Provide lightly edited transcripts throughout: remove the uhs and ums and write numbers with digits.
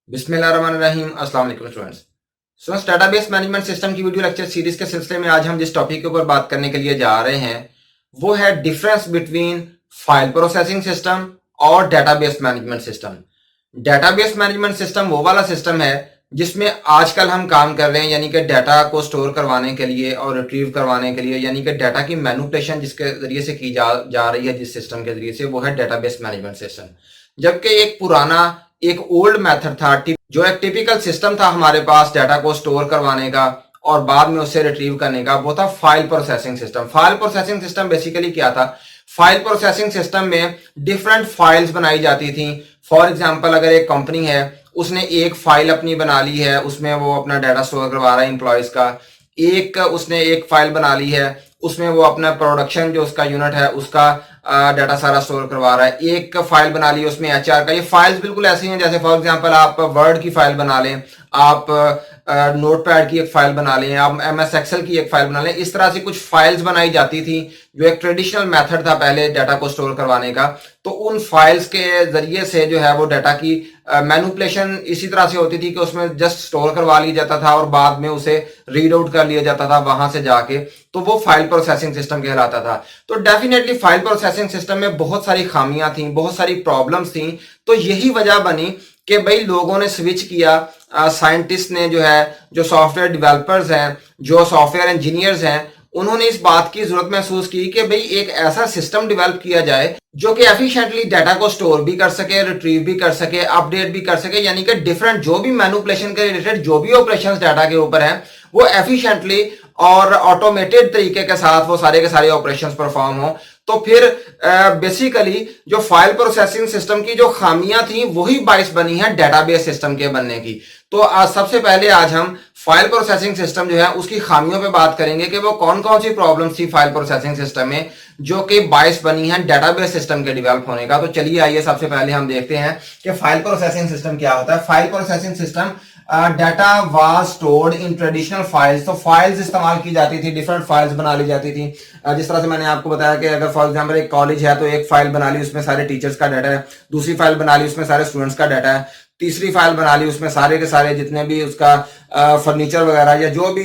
बिस्मिल्लाहिर्रहमानिर्रहीम। अस्सलाम वालेकुम स्टूडेंट्स। डेटाबेस मैनेजमेंट सिस्टम की वीडियो लेक्चर सीरीज के सिलसिले में आज हम जिस टॉपिक के ऊपर बात करने के लिए जा रहे हैं वो है difference between file processing system और database management system. Database management system वो वाला सिस्टम है जिसमें आजकल हम काम कर रहे हैं, यानी कि डाटा को स्टोर करवाने के लिए और रिट्रीव करवाने के लिए, यानी कि डाटा की मैनिपुलेशन जिसके जरिए से की जा रही है, जिस सिस्टम के जरिए से, वो है डेटाबेस मैनेजमेंट सिस्टम। जबकि एक पुराना एक ओल्ड मेथड था, जो एक टिपिकल सिस्टम था हमारे पास डाटा को स्टोर करवाने का और बाद में उससे रिट्रीव करने का, वो था file processing system. File processing system basically क्या था? फाइल प्रोसेसिंग सिस्टम में डिफरेंट फाइल्स बनाई जाती थी। फॉर एग्जांपल, अगर एक कंपनी है, उसने एक फाइल अपनी बना ली है, उसमें वो अपना डाटा स्टोर करवा रहा है एम्प्लॉयज का। उसने एक फाइल बना ली है, उसमें वो अपना प्रोडक्शन जो उसका यूनिट है उसका डाटा सारा स्टोर करवा रहा है। एक फाइल बना ली उसमें एचआर का। ये फाइल्स बिल्कुल ऐसी हैं जैसे फॉर एग्जांपल आप वर्ड की फाइल बना लें, आप नोटपैड की एक फाइल बना लें, आप एमएस एक्सेल की एक फाइल बना लें। इस तरह से कुछ फाइल्स बनाई जाती थी जो एक ट्रेडिशनल मेथड था पहले डाटा को स्टोर करवाने का। तो उन फाइल्स के जरिए से जो है वो डाटा की मैनिपुलेशन इसी तरह से होती थी कि उसमें जस्ट स्टोर करवा लिया जाता था और बाद में उसे रीड आउट कर लिया जाता था वहां से जाके। तो वो फाइल प्रोसेसिंग सिस्टम कहलाता था। तो डेफिनेटली फाइल प्रोसेसिंग सिस्टम में बहुत सारी खामियां थी, बहुत सारी प्रॉब्लम्स थी। तो यही वजह बनी कि भाई लोगों ने स्विच किया, साइंटिस्ट ने जो है, जो सॉफ्टवेयर डेवलपर्स हैं, जो सॉफ्टवेयर इंजीनियर्स हैं, उन्होंने इस बात की जरूरत महसूस की कि भाई एक ऐसा सिस्टम डेवलप किया जाए जो कि एफिशिएंटली डाटा को स्टोर भी कर सके, रिट्रीव भी कर सके, अपडेट भी कर सके, यानी कि डिफरेंट जो भी मैनिपुलेशन के रिलेटेड जो भी ऑपरेशंस डाटा के ऊपर हैं वो एफिशिएंटली और ऑटोमेटेड तरीके के साथ वो सारे के सारे ऑपरेशंस परफॉर्म हो। तो फिर बेसिकली जो फाइल प्रोसेसिंग सिस्टम की जो खामियां थी वही बाइस बनी है डेटाबेस सिस्टम के बनने की। तो आज सबसे पहले आज हम फाइल प्रोसेसिंग सिस्टम जो है उसकी खामियों पे बात करेंगे कि वो कौन कौन सी प्रॉब्लम्स थी फाइल प्रोसेसिंग सिस्टम में जो कि बाइस बनी है डेटाबेस सिस्टम के डेवलप होने का। तो चलिए आइए सबसे पहले हम देखते हैं कि फाइल प्रोसेसिंग सिस्टम क्या होता है। File processing system, data was stored in traditional files. तो फाइल्स इस्तेमाल की जाती थी, डिफरेंट फाइल्स बना ली जाती थी। जिस तरह से मैंने आपको बताया कि अगर फॉर एग्जांपल एक कॉलेज है तो एक फाइल बना ली, उसमें सारे टीचर्स का डाटा है। दूसरी फाइल बना ली, उसमें सारे स्टूडेंट्स का डाटा है। तीसरी फाइल बना ली, उसमें सारे के सारे जितने भी उसका फर्नीचर वगैरह या जो भी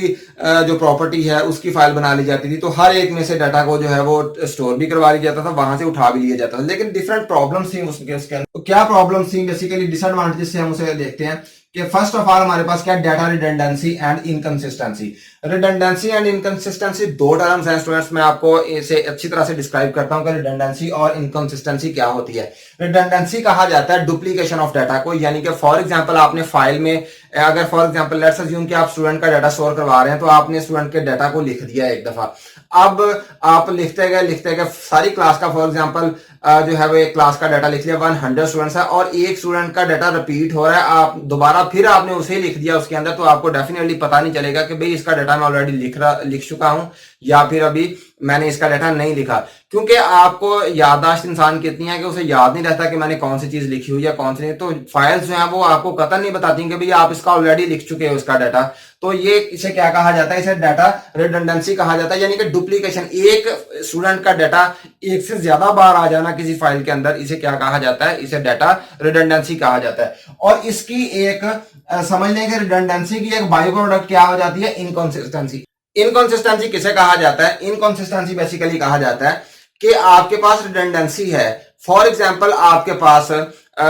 जो प्रॉपर्टी है उसकी फाइल बना ली जाती थी। तो हर एक में से डाटा को जो है वो स्टोर भी करवा लिया जाता था, वहां से उठा भी लिया जाता था। लेकिन डिफरेंट प्रॉब्लम्स थी उसके अंदर। तो क्या प्रॉब्लम्स थी? बेसिकली डिसएडवांटेजेस से हम उसे देखते हैं कि फर्स्ट ऑफ ऑल हमारे पास क्या, data redundancy and inconsistency. Redundancy and inconsistency दो टर्म्स हैं स्टूडेंट्स, मैं आपको इसे अच्छी तरह से डिस्क्राइब करता हूं कि रिडंडेंसी और इनकंसिस्टेंसी क्या होती है। रिडंडेंसी कहा जाता है डुप्लीकेशन ऑफ डाटा को, यानी कि फॉर एग्जांपल आपने फाइल में, अगर फॉर एग्जांपल लेट्स अज्यूम कि आप स्टूडेंट का डाटा स्टोर करवा रहे हैं, तो आपने स्टूडेंट के डाटा को लिख दिया एक दफा। अब आप लिखते गए सारी क्लास का, फॉर एग्जांपल जो है वो एक क्लास का डाटा लिख लिया, 100 स्टूडेंट्स है और एक स्टूडेंट का डाटा रिपीट हो रहा है, आप दोबारा फिर आपने उसे लिख दिया उसके अंदर, तो आपको डेफिनेटली पता नहीं चलेगा कि भाई इसका डाटा मैं ऑलरेडी लिख चुका हूं या फिर अभी मैंने इसका डाटा नहीं लिखा। क्योंकि आपको याददाश्त इंसान की इतनी है कि उसे याद नहीं रहता कि मैंने कौन सी चीज लिखी हुई है कौन सी नहीं। तो फाइल्स जो है वो आपको कतई नहीं बताती कि भाई आप इसका ऑलरेडी लिख चुके हो इसका डाटा। तो ये इसे क्या कहा जाता है? इसे डाटा रिडंडेंसी कहा जाता है, यानी कि डुप्लीकेशन। एक स्टूडेंट का डाटा एक से ज्यादा बार आ जाना किसी फाइल के अंदर, इसे क्या कहा जाता है? इसे डाटा रिडंडेंसी कहा जाता है। और इसकी एक समझ लें कि रिडंडेंसी की एक बाई प्रोडक्ट क्या हो जाती है? इनकंसिस्टेंसी। इनकंसिस्टेंसी किसे कहा जाता है? इनकंसिस्टेंसी बेसिकली कहा जाता है कि आपके पास रिडंडेंसी है। फॉर एग्जांपल आपके पास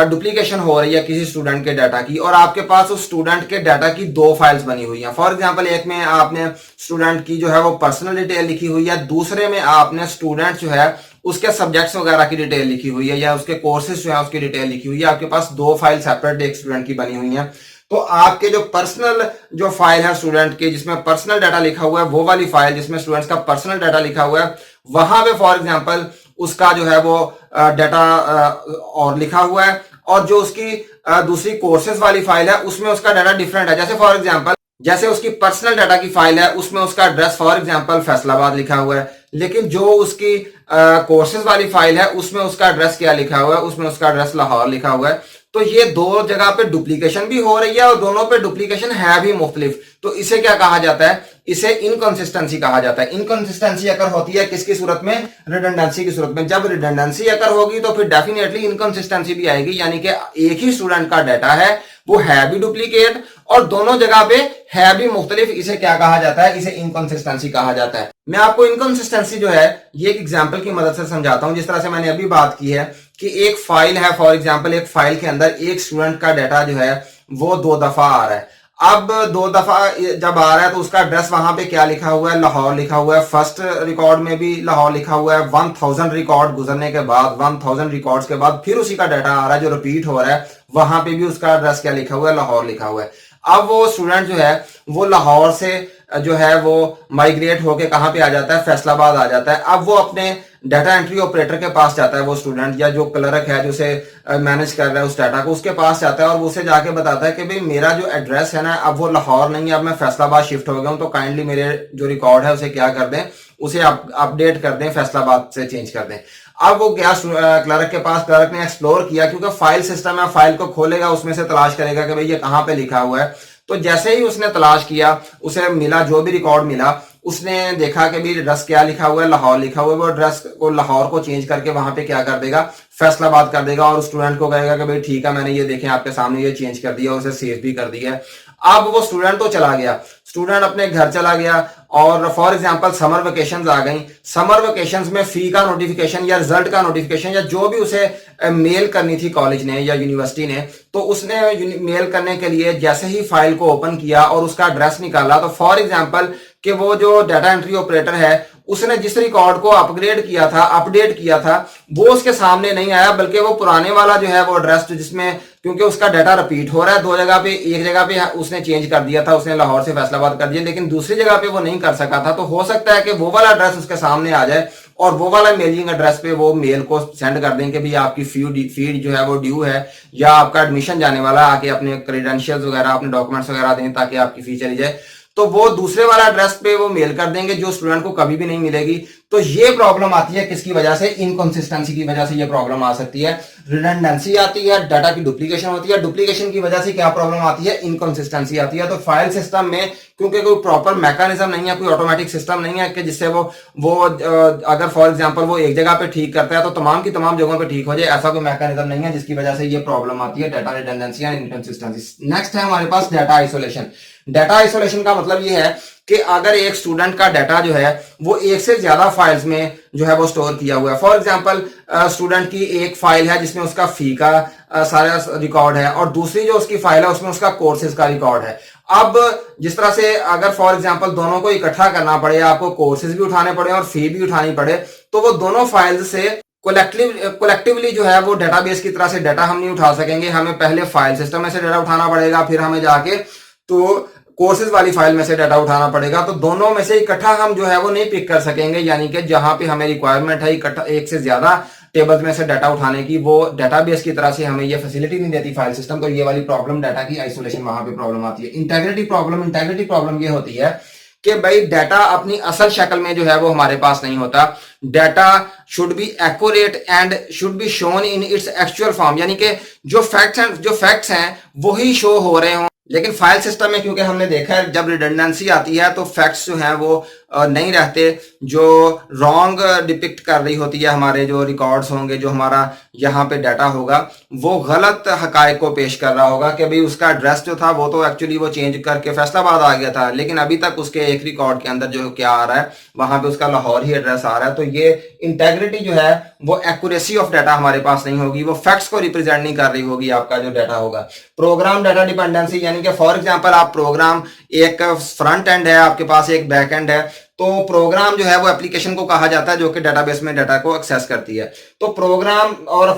डुप्लीकेशन हो रही है किसी स्टूडेंट के डाटा की और आपके पास उस स्टूडेंट के डाटा की दो फाइल्स बनी हुई हैं। फॉर एग्जांपल एक में आपने स्टूडेंट की जो है वो पर्सनल डिटेल लिखी हुई है, दूसरे में आपने स्टूडेंट जो है उसके सब्जेक्ट्स वगैरह की डिटेल लिखी हुई है या उसके कोर्सेज जो है उसकी डिटेल लिखी हुई है। आपके पास दो फाइल सेपरेट एक स्टूडेंट की बनी हुई है। तो आपके जो पर्सनल जो फाइल है स्टूडेंट के, जिसमें पर्सनल डाटा लिखा हुआ है, वो वाली फाइल जिसमें स्टूडेंट्स का पर्सनल डाटा लिखा हुआ है, वहां पे फॉर एग्जांपल उसका जो है वो डाटा और लिखा हुआ है, और जो उसकी दूसरी कोर्सेज वाली फाइल है उसमें उसका डाटा डिफरेंट है। जैसे फॉर एग्जांपल, जैसे उसकी पर्सनल डाटा की फाइल है उसमें उसका एड्रेस फॉर एग्जांपल फैसलाबाद लिखा हुआ है, लेकिन जो उसकी कोर्सेज वाली फाइल है उसमें उसका एड्रेस क्या लिखा हुआ है? उसमें उसका एड्रेस लाहौर लिखा हुआ है। तो ये दो जगह पे डुप्लीकेशन भी हो रही है और दोनों पे डुप्लीकेशन है भी मुख्तलिफ। तो इसे क्या कहा जाता है? इसे इनकंसिस्टेंसी कहा जाता है। इनकंसिस्टेंसी अगर होती है किसकी सूरत में? रिडंडेंसी की सूरत में। जब रिडंडेंसी अगर होगी तो फिर डेफिनेटली इनकंसिस्टेंसी भी आएगी, यानी कि एक ही स्टूडेंट का डाटा है, वो है भी डुप्लीकेट और दोनों जगह पे है भी मुख्तलिफ। इसे क्या कहा जाता है? इसे इनकंसिस्टेंसी कहा जाता है। मैं आपको इनकंसिस्टेंसी जो है ये एक एग्जांपल की मदद से समझाता हूं। जिस तरह से मैंने अभी बात की है कि एक फाइल है, फॉर एग्जांपल एक फाइल के अंदर एक स्टूडेंट का डाटा जो है वो 2 दफा आ रहा है। अब 2 दफा जब आ रहा है तो उसका एड्रेस वहां पे क्या लिखा हुआ है? लाहौर लिखा हुआ है। फर्स्ट रिकॉर्ड में भी लाहौर लिखा हुआ है। 1000 रिकॉर्ड गुजरने के बाद, 1000 रिकॉर्ड्स के बाद फिर उसी का डाटा आ रहा है जो रिपीट हो रहा है, वहां पे भी उसका एड्रेस क्या लिखा हुआ है? लाहौर लिखा हुआ है। अब वो स्टूडेंट जो है वो लाहौर से जो है वो माइग्रेट होके कहां पे आ जाता है? फैसलाबाद आ जाता है। अब वो अपने डाटा एंट्री ऑपरेटर के पास जाता है, वो स्टूडेंट या जो क्लर्क है जो उसे मैनेज कर रहा है उस डाटा को, उसके पास जाता है और उसे जाके बताता है कि भाई मेरा जो एड्रेस है ना, अब वो लाहौर नहीं है, अब मैं फैसलाबाद शिफ्ट हो गया हूं, तो काइंडली मेरे जो रिकॉर्ड है उसे क्या कर दें? उसे अपडेट कर दें, फैसलाबाद से चेंज कर दें। अब वो गया क्लर्क के पास, क्लर्क ने एक्सप्लोर किया, क्योंकि फाइल सिस्टम है, फाइल को खोलेगा, उसमें से तलाश करेगा कि भाई ये कहां पे लिखा हुआ है। तो जैसे ही उसने तलाश किया, उसे मिला जो भी रिकॉर्ड मिला, उसने देखा कि भी एड्रेस क्या लिखा हुआ है? लाहौर लिखा हुआ है। वो एड्रेस को लाहौर को चेंज करके वहां पे क्या कर देगा? फैसलाबाद कर देगा और स्टूडेंट को कहेगा कि भाई ठीक है, मैंने ये देखें आपके सामने ये चेंज कर दिया, उसे सेव भी कर दिया है। अब वो स्टूडेंट तो चला गया, स्टूडेंट अपने घर चला गया और फॉर एग्जांपल समर वेकेशंस आ गई। समर वेकेशंस में फी का नोटिफिकेशन या रिजल्ट का नोटिफिकेशन या जो भी उसे मेल करनी थी कॉलेज ने या यूनिवर्सिटी ने, तो उसने मेल करने के लिए जैसे ही फाइल को ओपन किया और उसका एड्रेस निकाला, तो फॉर एग्जांपल कि वो जो डाटा एंट्री ऑपरेटर है उसने जिस रिकॉर्ड को अपग्रेड किया था, अपडेट किया था, वो उसके सामने नहीं आया, बल्कि वो पुराने वाला जो है वो एड्रेस जिसमें, क्योंकि उसका डाटा रिपीट हो रहा है 2 जगह पे, एक जगह पे उसने चेंज कर दिया था, उसने लाहौर से फैसलाबाद कर दिया, लेकिन दूसरी जगह पे वो नहीं कर सका था। तो हो सकता है कि वो वाला एड्रेस उसके सामने आ जाए और वो वाला मेलिंग एड्रेस पे वो मेल को सेंड कर दें कि भाई आपकी फीड जो है वो ड्यू है, या आपका एडमिशन जाने वाला, आके अपने क्रेडेंशियल्स वगैरह, अपने डॉक्यूमेंट्स वगैरह दें ताकि आपकी फी चली जाए। तो वो दूसरे वाला एड्रेस पे वो मेल कर देंगे जो स्टूडेंट को कभी भी नहीं मिलेगी। तो ये प्रॉब्लम आती है किसकी वजह से? इनकंसिस्टेंसी की वजह से ये प्रॉब्लम आ सकती है। रिडंडेंसी आती है, डाटा की डुप्लीकेशन होती है, डुप्लीकेशन की वजह से क्या प्रॉब्लम आती है? इनकंसिस्टेंसी आती है। तो फाइल सिस्टम में क्योंकि कोई प्रॉपर मैकेनिज्म नहीं है, कोई ऑटोमेटिक सिस्टम नहीं है कि जिससे वो अगर फॉर एग्जांपल वो एक जगह पे ठीक करता है तो तमाम की तमाम जगहों पे ठीक हो जाए, ऐसा कोई मैकेनिज्म नहीं है, जिसकी वजह से ये प्रॉब्लम आती है, data redundancy and inconsistency. Next है हमारे पास डाटा आइसोलेशन। डाटा आइसोलेशन का मतलब ये है कि अगर एक स्टूडेंट का डाटा जो है वो एक से ज्यादा फाइल्स में जो है वो स्टोर किया हुआ है। फॉर एग्जांपल स्टूडेंट की एक फाइल है जिसमें उसका फी का सारा रिकॉर्ड है और दूसरी जो उसकी फाइल है उसमें उसका कोर्सेज का रिकॉर्ड है। अब जिस तरह से अगर फॉर एग्जांपल दोनों को इकट्ठा करना पड़े, आपको कोर्सेज भी उठाने पड़े और फी भी उठानी पड़े, तो वो दोनों फाइल्स से कोलेक्टिवली जो है वो डेटाबेस की तरह से डाटा हम नहीं उठा सकेंगे। हमें पहले फाइल सिस्टम में से डाटा उठाना पड़ेगा, फिर हमें जाके तो कोर्सेज वाली फाइल में से डाटा उठाना पड़ेगा। तो दोनों में से इकट्ठा हम जो है वो नहीं पिक कर सकेंगे, यानी कि जहां पे हमें रिक्वायरमेंट है इकट्ठा एक से ज्यादा टेबल्स में से डाटा उठाने की, वो डेटाबेस की तरह से हमें ये फैसिलिटी नहीं देती फाइल सिस्टम। तो ये वाली प्रॉब्लम, डाटा की आइसोलेशन, वहां पे प्रॉब्लम आती है। इंटेग्रिटी प्रॉब्लम ये होती है कि भाई डाटा अपनी असल शक्ल में जो है वो हमारे पास नहीं होता। Data should be accurate and should be shown in its actual form, यानी कि जो फैक्ट्स हैं वही शो हो रहे हों। लेकिन फाइल सिस्टम में क्योंकि हमने देखा है जब रिडंडेंसी आती है तो फैक्ट्स जो हैं वो नहीं रहते, जो रॉन्ग डिपिक्ट कर रही होती है हमारे जो रिकॉर्ड्स होंगे, जो हमारा यहाँ पे डाटा होगा वो गलत हकायक को पेश कर रहा होगा कि भाई उसका एड्रेस जो था वो तो एक्चुअली वो चेंज करके फैसलाबाद आ गया था, लेकिन अभी तक उसके एक रिकॉर्ड के अंदर जो क्या आ रहा है वहां पे उसका लाहौर ही एड्रेस आ रहा है। तो ये इंटेग्रिटी जो है वो एक्यूरेसी ऑफ डाटा हमारे पास नहीं होगी, वो फैक्ट्स को रिप्रेजेंट नहीं कर रही होगी आपका जो डाटा होगा। प्रोग्राम डाटा डिपेंडेंसी, यानी कि फॉर एग्जांपल आप प्रोग्राम, एक फ्रंट एंड है आपके पास, एक बैक एंड है, तो प्रोग्राम जो है वो एप्लीकेशन को कहा जाता है जो कि डेटाबेस में डाटा को एक्सेस करती है। तो प्रोग्राम और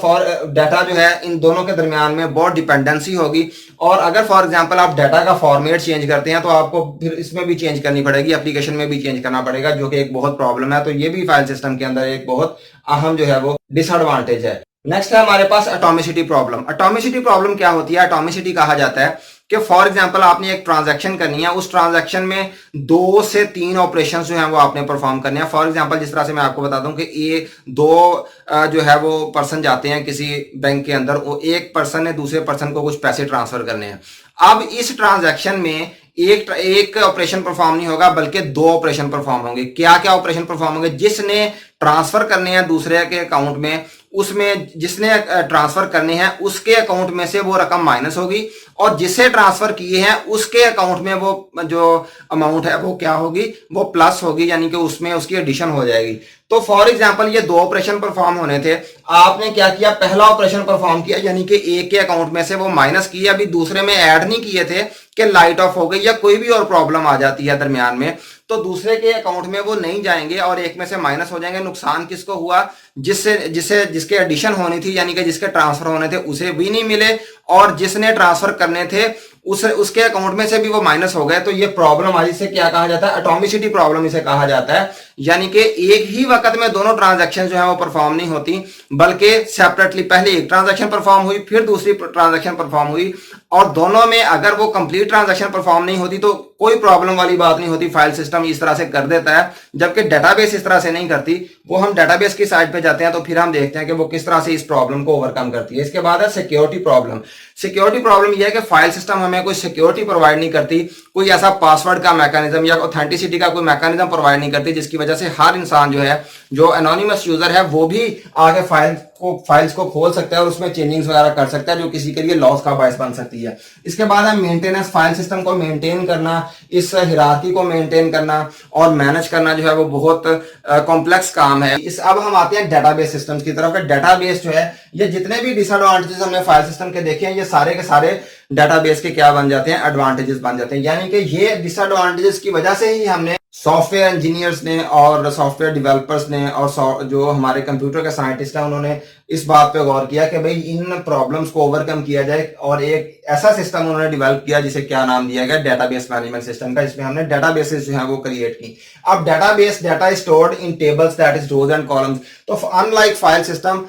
डाटा जो है इन दोनों के दरमियान में बहुत डिपेंडेंसी होगी। और अगर फॉर एग्जांपल आप डाटा का फॉर्मेट चेंज करते हैं तो आपको फिर इसमें भी चेंज करनी पड़ेगी, एप्लीकेशन में भी चेंज करना पड़ेगा, जो कि एक बहुत प्रॉब्लम है। तो ये भी फाइल सिस्टम के अंदर एक बहुत अहम जो है वो डिसएडवांटेज है। नेक्स्ट है हमारे पास एटॉमिसिटी प्रॉब्लम। एटॉमिसिटी प्रॉब्लम क्या होती है? एटॉमिसिटी कहा जाता है कि फॉर एग्जांपल आपने एक ट्रांजैक्शन करनी है, उस ट्रांजैक्शन में 2 से 3 ऑपरेशंस जो हैं वो आपने परफॉर्म करने हैं। फॉर एग्जांपल जिस तरह से मैं आपको बताता हूं कि ये 2 जो है वो पर्सन जाते हैं किसी बैंक के अंदर, वो एक पर्सन ने दूसरे पर्सन को कुछ पैसे ट्रांसफर करने हैं। अब इस ट्रांजैक्शन में एक ऑपरेशन परफॉर्म नहीं होगा बल्कि 2 ऑपरेशन परफॉर्म होंगे। क्या क्या ऑपरेशन परफॉर्म होंगे? जिसने ट्रांसफर करने हैं दूसरे के अकाउंट में, उसमें जिसने ट्रांसफर करने हैं उसके अकाउंट में से वो रकम माइनस होगी, और जिसे ट्रांसफर किए हैं उसके अकाउंट में वो जो अमाउंट है वो क्या होगी? वो प्लस होगी, यानी कि उसमें उसकी एडिशन हो जाएगी। तो फॉर एग्जांपल ये 2 ऑपरेशन परफॉर्म होने थे, आपने क्या किया? पहला ऑपरेशन परफॉर्म किया, यानी कि एक के अकाउंट में से वो माइनस किए, अभी दूसरे में ऐड नहीं किए थे कि लाइट ऑफ हो गई या कोई भी और प्रॉब्लम आ जाती है दरमियान में, तो दूसरे के अकाउंट में वो नहीं जाएंगे और एक में से माइनस हो जाएंगे। नुकसान किसको हुआ? जिसके एडिशन होनी थी, यानी कि जिसके ट्रांसफर होने थे उसे भी नहीं मिले, और जिसने ट्रांसफर करने थे उसके अकाउंट में से भी वो माइनस हो गए। तो ये प्रॉब्लम आज इसे क्या कहा जाता है? एटॉमिसिटी प्रॉब्लम इसे कहा जाता है। यानी कि एक ही वक्त में दोनों ट्रांजैक्शन जो है वो परफॉर्म नहीं होती, बल्कि सेपरेटली पहले एक ट्रांजैक्शन परफॉर्म हुई, फिर दूसरी ट्रांजैक्शन परफॉर्म हुई, और दोनों में अगर वो कंप्लीट ट्रांजैक्शन परफॉर्म नहीं होती तो कोई प्रॉब्लम वाली बात नहीं होती, फाइल सिस्टम इस तरह से कर देता है। जबकि डेटाबेस इस तरह से नहीं करती। वो हम डेटाबेस की साइड पे जाते हैं तो फिर हम देखते हैं कि वो किस तरह से इस प्रॉब्लम को ओवरकम करती है। इसके बाद है सिक्योरिटी प्रॉब्लम। सिक्योरिटी प्रॉब्लम यह है कि फाइल सिस्टम हमें कोई सिक्योरिटी प्रोवाइड नहीं करती, कोई ऐसा पासवर्ड का मैकेनिज्म या ऑथेंटिसिटी का कोई मैकेनिज्म प्रोवाइड नहीं करती, जिसकी वजह से हर इंसान जो है, जो एनोनिमस यूजर है, वो भी आगे फाइल्स को खोल सकता है और उसमें चेंजिंग्स वगैरह कर सकता है, जो किसी के लिए लॉस का बायस बन सकती है। इसके बाद है मेंटेनेंस। फाइल सिस्टम को मेंटेन करना, इस हिरार्की को मेंटेन करना और मैनेज करना जो है वो बहुत कॉम्प्लेक्स काम है। अब हम आते हैं डेटाबेस सिस्टम्स की तरफ। डेटाबेस जो है, ये जितने भी डिसएडवांटेजेस हमने फाइल सिस्टम के देखे हैं, ये सारे के सारे डेटाबेस के क्या बन जाते हैं? एडवांटेजेस बन जाते हैं। यानी कि ये डिसएडवांटेजेस की वजह से ही हमने सॉफ्टवेयर इंजीनियर्स ने और सॉफ्टवेयर डेवलपर्स ने और जो हमारे कंप्यूटर के साइंटिस्ट हैं, उन्होंने इस बात पे गौर किया कि भाई इन प्रॉब्लम्स को ओवरकम किया जाए, और एक ऐसा सिस्टम उन्होंने डेवलप किया जिसे क्या नाम दिया गया? डेटाबेस मैनेजमेंट सिस्टम का। इसमें हमने डेटाबेसेस जो है वो क्रिएट की। अब data is stored in tables, that is rows and columns. तो अनलाइक फाइल सिस्टम,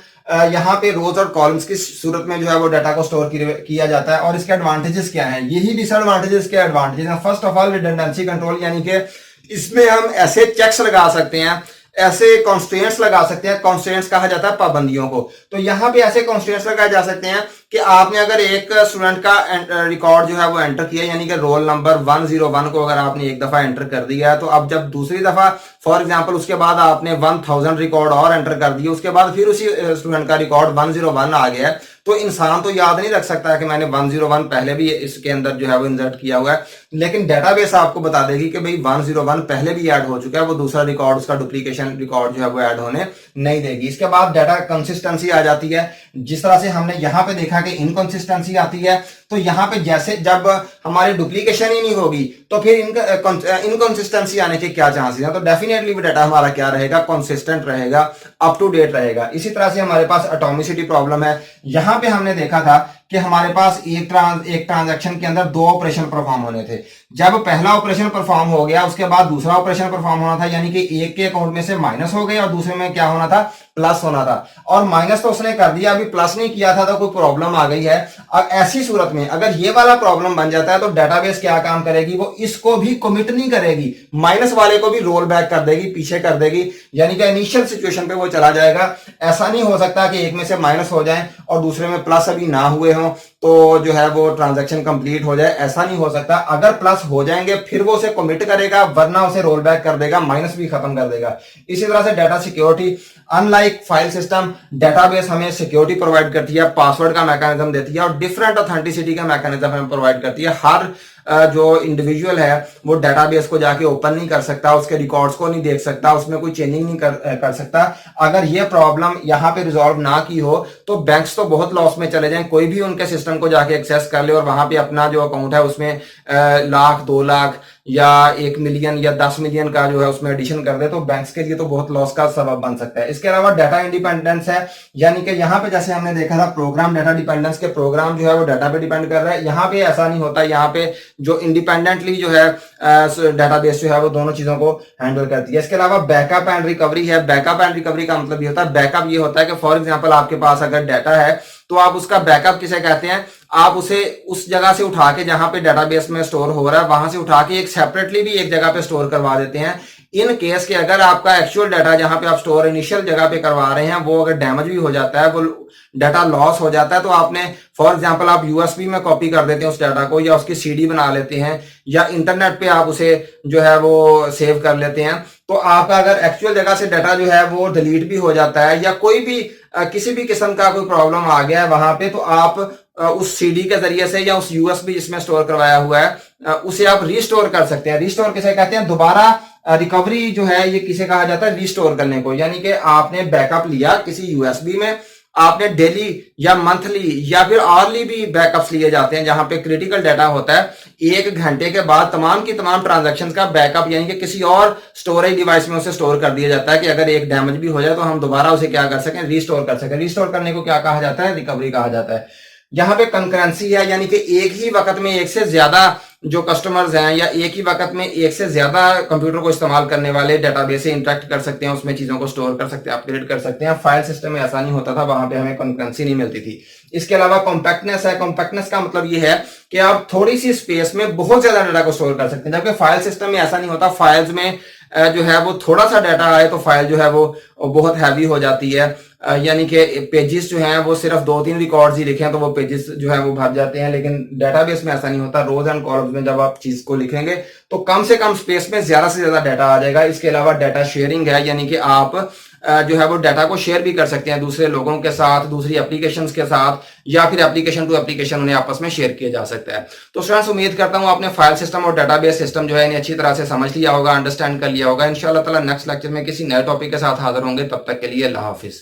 यहाँ पे रोज और कॉलम्स की सूरत में जो है वो डाटा को स्टोर किया जाता है। और इसके एडवांटेजेस क्या हैं? यही डिसएडवांटेजेस के एडवांटेजेस हैं। First of all redundancy control, यानी कि इसमें हम ऐसे चेक्स लगा सकते हैं, ऐसे कॉन्स्ट्रेंट्स लगा सकते हैं। कॉन्स्ट्रेंट्स कहा जाता है पाबंदियों को। तो यहाँ पे ऐसे कॉन्स्ट्रेंट्स लगाए जा सकते हैं कि आपने अगर एक स्टूडेंट का रिकॉर्ड जो है वो एंटर किया, यानी कि रोल नंबर 101 को अगर आपने एक दफा एंटर कर दिया है, तो अब जब दूसरी दफा फॉर एग्जांपल उसके बाद आपने 1000 रिकॉर्ड और एंटर कर दिए, उसके बाद फिर उसी स्टूडेंट का रिकॉर्ड 101 आ गया, तो इंसान तो याद नहीं रख सकता है कि मैंने 101 पहले भी इसके अंदर जो है वो इंसर्ट किया हुआ है, लेकिन डेटाबेस आपको बता देगी कि भाई 101 पहले भी ऐड हो चुका है, वो दूसरा रिकॉर्ड, उसका डुप्लीकेशन रिकॉर्ड जो है वो ऐड होने नहीं देगी। इसके बाद डाटा कंसिस्टेंसी आ जाती है। जिस तरह से हमने यहाँ पे देखा कि इनकंसिस्टेंसी आती है, तो यहाँ पे जैसे जब हमारी डुप्लीकेशन ही नहीं होगी तो फिर इनकंसिस्टेंसी आने के क्या चांसेस हैं? तो डेफिनेटली वो डाटा हमारा क्या रहेगा? कंसिस्टेंट रहेगा, अप टू डेट रहेगा। इसी तरह से हमारे पास एटॉमिसिटी प्रॉब्लम है। यहाँ पे हमने देखा था कि हमारे पास एक ट्रांजैक्शन के अंदर 2 ऑपरेशन परफॉर्म होने थे। जब पहला ऑपरेशन परफॉर्म हो गया, उसके बाद दूसरा ऑपरेशन परफॉर्म होना था, यानी कि एक के अकाउंट में से माइनस हो गई और दूसरे में क्या होना था? प्लस होना था। और माइनस तो उसने कर दिया, अभी प्लस नहीं किया था तो कोई प्रॉब्लम आ गई है। अब ऐसी सूरत में अगर ये वाला प्रॉब्लम बन जाता है तो डेटाबेस क्या काम करेगी? वो इसको भी कमिट नहीं करेगी, माइनस वाले को भी रोल बैक कर देगी, पीछे कर देगी, यानी कि इनिशियल सिचुएशन पे वो चला जाएगा। ऐसा नहीं हो सकता कि एक में से माइनस हो जाए और दूसरे में प्लस अभी ना हुए हों तो जो है वो ट्रांजैक्शन कंप्लीट हो जाए, ऐसा नहीं हो सकता। अगर प्लस हो जाएंगे फिर वो उसे कमिट करेगा, वरना उसे रोल बैक कर देगा, माइनस भी खत्म कर देगा। इसी तरह से data security, unlike file system, database हमें सिक्योरिटी प्रोवाइड करती है, पासवर्ड का मैकेनिज्म देती है और डिफरेंट ऑथेंटिसिटी का मैकेनिज्म हमें प्रोवाइड करती है। हर जो इंडिविजुअल है वो डेटाबेस को जाके ओपन नहीं कर सकता, उसके रिकॉर्ड्स को नहीं देख सकता, उसमें कोई चेंजिंग नहीं कर सकता। अगर ये प्रॉब्लम यहाँ पे रिजॉल्व ना की हो तो बैंक्स तो बहुत लॉस में चले जाएं। कोई भी उनके सिस्टम को जाके एक्सेस कर ले और वहां पे अपना जो अकाउंट है उसमें लाख, 2 लाख या 1 मिलियन या 10 मिलियन का जो है उसमें एडिशन कर दे, तो बैंक्स के लिए तो बहुत लॉस का सबब बन सकता है। इसके अलावा डाटा इंडिपेंडेंस है, यानी कि यहाँ पे जैसे हमने देखा था प्रोग्राम डाटा डिपेंडेंस के, प्रोग्राम जो है वो डाटा पे डिपेंड कर रहा है। यहाँ पे ऐसा नहीं होता, यहाँ पे जो इंडिपेंडेंटली जो है डेटाबेस जो है वो दोनों चीजों को हैंडल करती है। इसके अलावा बैकअप एंड रिकवरी है। बैकअप एंड रिकवरी का मतलब ये होता है, बैकअप ये होता है कि फॉर एग्जांपल आपके पास अगर डाटा है तो आप उसका बैकअप किसे कहते हैं? आप उसे उस जगह से उठा के जहां पे डेटाबेस में स्टोर हो रहा है वहां से उठा के एक सेपरेटली भी एक जगह पे स्टोर करवा देते हैं। इन केस के अगर आपका एक्चुअल डाटा जहां पे आप स्टोर इनिशियल जगह पे करवा रहे हैं वो अगर डैमेज भी हो जाता है, वो डाटा लॉस हो जाता है, तो आपने फॉर एग्जांपल आप यूएसबी में कॉपी कर देते हैं उस डाटा को, या उसकी सीडी बना लेते हैं, या इंटरनेट पे आप उसे जो है वो सेव कर लेते हैं, तो आपका अगर एक्चुअल जगह से डाटा जो है वो डिलीट भी हो जाता है, या कोई भी किसी भी किस्म का कोई प्रॉब्लम आ गया है वहां पे, तो आप उस सीडी के जरिए से या उस यूएसबी जिसमें स्टोर करवाया हुआ है उसे आप रिस्टोर कर सकते हैं। रिस्टोर किसे कहते हैं? दोबारा रिकवरी जो है ये किसे कहा जाता है? रिस्टोर करने को। यानी कि आपने बैकअप लिया किसी यूएसबी में, आपने डेली या मंथली या फिर आवरली भी बैकअप्स लिए जाते हैं जहां पे क्रिटिकल डाटा होता है। 1 घंटे के बाद तमाम की तमाम ट्रांजैक्शन का बैकअप यानी कि किसी और स्टोरेज डिवाइस में उसे स्टोर कर दिया जाता है कि अगर एक डैमेज भी हो जाए तो हम दोबारा उसे क्या कर सकें? रिस्टोर कर सकें। रिस्टोर करने को क्या कहा जाता है? रिकवरी कहा जाता है। यहाँ पे कंकरेंसी है, यानी कि एक ही वक्त में एक से ज्यादा जो कस्टमर्स हैं या एक ही वक्त में एक से ज्यादा कंप्यूटर को इस्तेमाल करने वाले डेटाबेस से इंटरेक्ट कर सकते हैं, उसमें चीजों को स्टोर कर सकते हैं, अपग्रेड कर सकते हैं। फाइल सिस्टम में ऐसा नहीं होता था, वहां पे हमें कंकरेंसी नहीं मिलती थी। इसके अलावा कॉम्पैक्टनेस है। कॉम्पैक्टनेस का मतलब ये है कि आप थोड़ी सी स्पेस में बहुत ज्यादा डाटा को स्टोर कर सकते हैं, जबकि फाइल सिस्टम में ऐसा नहीं होता। फाइल्स में जो है वो थोड़ा सा डाटा आए तो फाइल जो है वो बहुत हैवी हो जाती है, यानी कि पेजेस जो हैं वो सिर्फ 2-3 रिकॉर्ड्स ही लिखे हैं तो वो पेजेस जो है वो भर जाते हैं। लेकिन डेटाबेस में ऐसा नहीं होता। रोज एंड कॉलम्स में जब आप चीज को लिखेंगे तो कम से कम स्पेस में ज्यादा से ज्यादा डाटा आ जाएगा। इसके अलावा डाटा शेयरिंग है, यानी कि आप जो है वो डाटा को शेयर भी कर सकते हैं दूसरे लोगों के साथ, दूसरी एप्लीकेशंस के साथ, या फिर एप्लीकेशन टू एप्लीकेशन उन्हें आपस में शेयर किया जा सकता है। तो स्टूडेंट्स, उम्मीद करता हूं आपने फाइल सिस्टम और डाटाबेस सिस्टम जो है इन्हें अच्छी तरह से समझ लिया होगा, अंडरस्टैंड कर लिया होगा। इंशाअल्लाह ताला नेक्स्ट लेक्चर में किसी नए टॉपिक के साथ हाजिर होंगे। तब तक के लिए अल्लाह हाफिज।